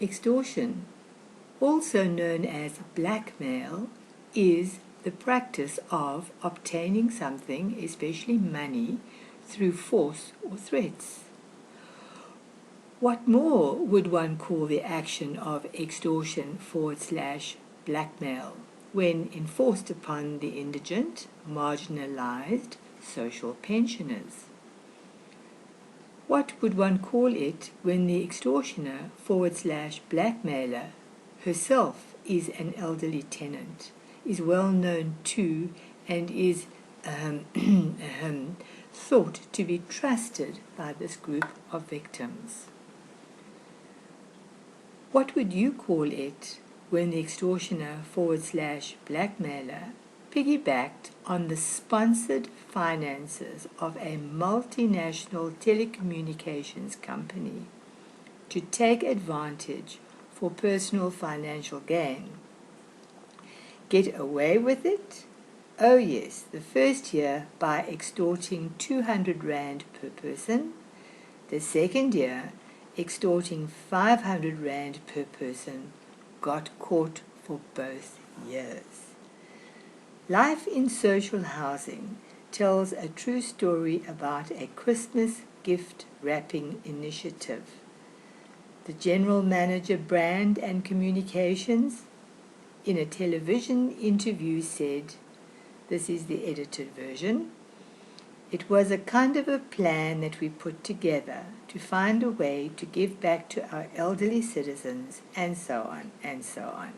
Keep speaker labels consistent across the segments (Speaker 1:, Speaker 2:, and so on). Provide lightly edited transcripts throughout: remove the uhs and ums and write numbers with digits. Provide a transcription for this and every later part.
Speaker 1: Extortion, also known as blackmail, is the practice of obtaining something, especially money, through force or threats. What more would one call the action of extortion/blackmail when enforced upon the indigent, marginalized social pensioners? What would one call it when the extortioner/blackmailer herself is an elderly tenant, is well known to, and is thought to be trusted by this group of victims? What would you call it when the extortioner/blackmailer piggybacked on the sponsored finances of a multinational telecommunications company to take advantage for personal financial gain? Get away with it? Oh yes, the first year by extorting 200 Rand per person, the second year extorting 500 Rand per person, got caught for both years. Life in Social Housing tells a true story about a Christmas gift wrapping initiative. The General Manager Brand and Communications, in a television interview, said, this is the edited version, "It was a kind of a plan that we put together to find a way to give back to our elderly citizens, and so on, and so on.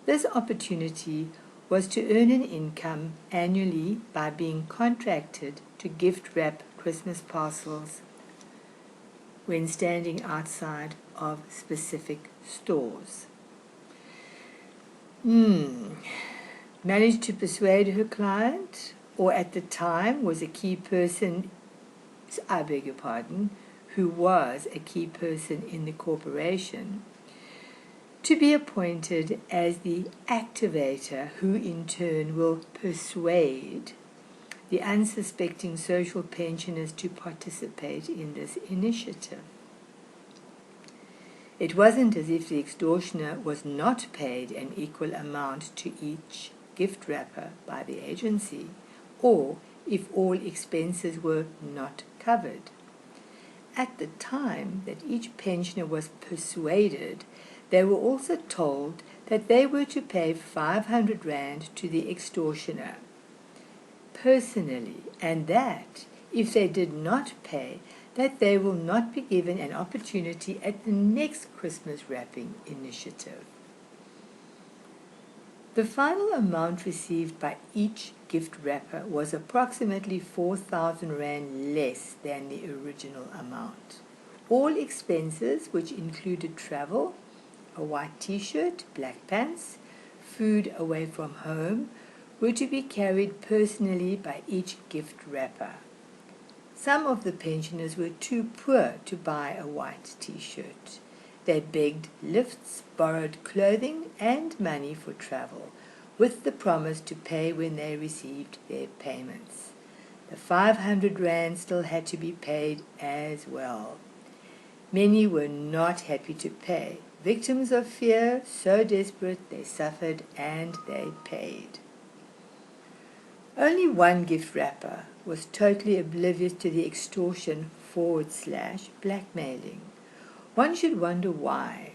Speaker 1: This opportunity was to earn an income annually by being contracted to gift wrap Christmas parcels when standing outside of specific stores." Managed to persuade her client, or at the time was a key person, who was a key person in the corporation, to be appointed as the activator who in turn will persuade the unsuspecting social pensioners to participate in this initiative. It wasn't as if the extortioner was not paid an equal amount to each gift wrapper by the agency, or if all expenses were not covered. At the time that each pensioner was persuaded, they were also told that they were to pay 500 Rand to the extortioner personally, and that, if they did not pay, that they will not be given an opportunity at the next Christmas wrapping initiative. The final amount received by each gift wrapper was approximately 4,000 Rand less than the original amount. All expenses, which included travel, a white t-shirt, black pants, food away from home, were to be carried personally by each gift wrapper. Some of the pensioners were too poor to buy a white t-shirt. They begged lifts, borrowed clothing and money for travel, with the promise to pay when they received their payments. The 500 Rand still had to be paid as well. Many were not happy to pay, victims of fear, so desperate they suffered and they paid. Only one gift wrapper was totally oblivious to the extortion/blackmailing. One should wonder why.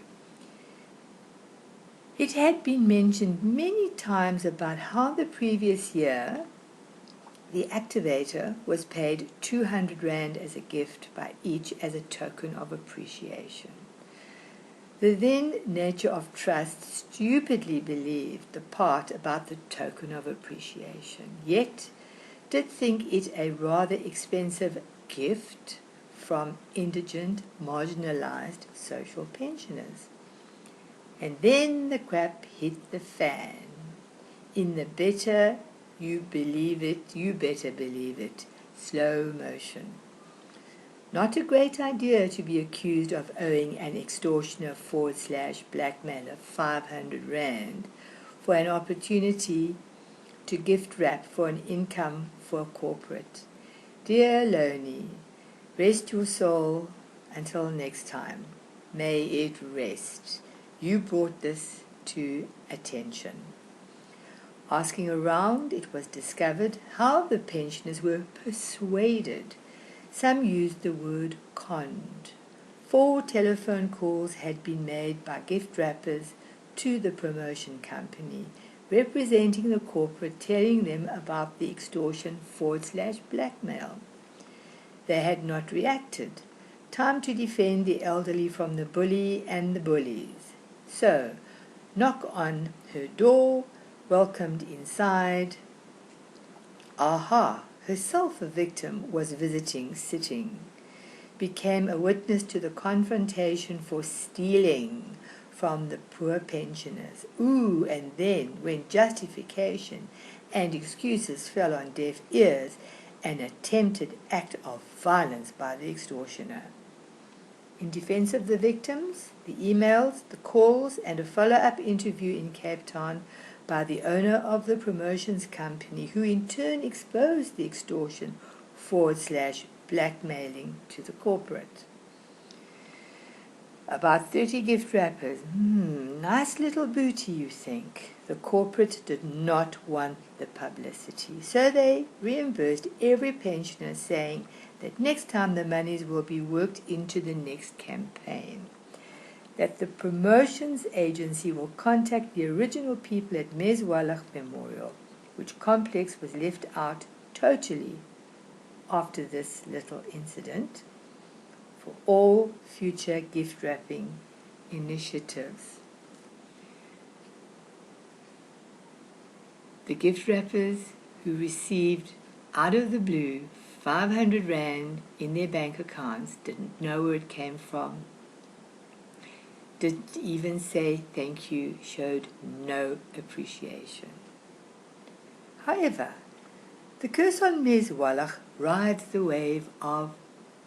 Speaker 1: It had been mentioned many times about how the previous year the activator was paid 200 Rand as a gift by each as a token of appreciation. The then nature of trust stupidly believed the part about the token of appreciation, yet did think it a rather expensive gift from indigent, marginalized social pensioners. And then the crap hit the fan. In the better you better believe it, slow motion. Not a great idea to be accused of owing an extortioner/blackmailer 500 Rand for an opportunity to gift wrap for an income for a corporate. Dear Loney, rest your soul until next time. may it rest. You brought this to attention. Asking around, it was discovered how the pensioners were persuaded. Some used the word conned. 4 telephone calls had been made by gift wrappers to the promotion company, representing the corporate, telling them about the extortion/blackmail. They had not reacted. Time to defend the elderly from the bully and the bullies. So, knock on her door, welcomed inside. Aha, herself a victim, was visiting, sitting. Became a witness to the confrontation for stealing from the poor pensioners. Ooh, and then, when justification and excuses fell on deaf ears, an attempted act of violence by the extortioner. In defense of the victims, the emails, the calls, and a follow-up interview in Cape Town by the owner of the promotions company, who in turn exposed the extortion /blackmailing to the corporate. About 30 gift wrappers. Nice little booty, you think. The corporate did not want the publicity, so they reimbursed every pensioner, saying that next time the monies will be worked into the next campaign. That the promotions agency will contact the original people at Wallach Memorial, which complex was left out totally after this little incident, for all future gift wrapping initiatives. The gift wrappers who received out of the blue 500 Rand in their bank accounts didn't know where it came from, didn't even say thank you, showed no appreciation. However, the curse on Wallach rides the wave of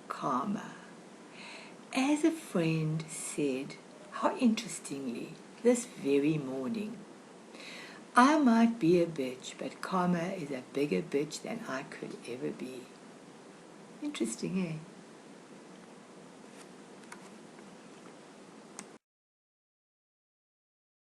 Speaker 1: karma. As a friend said, how interestingly, this very morning, I might be a bitch, but karma is a bigger bitch than I could ever be. Interesting, eh?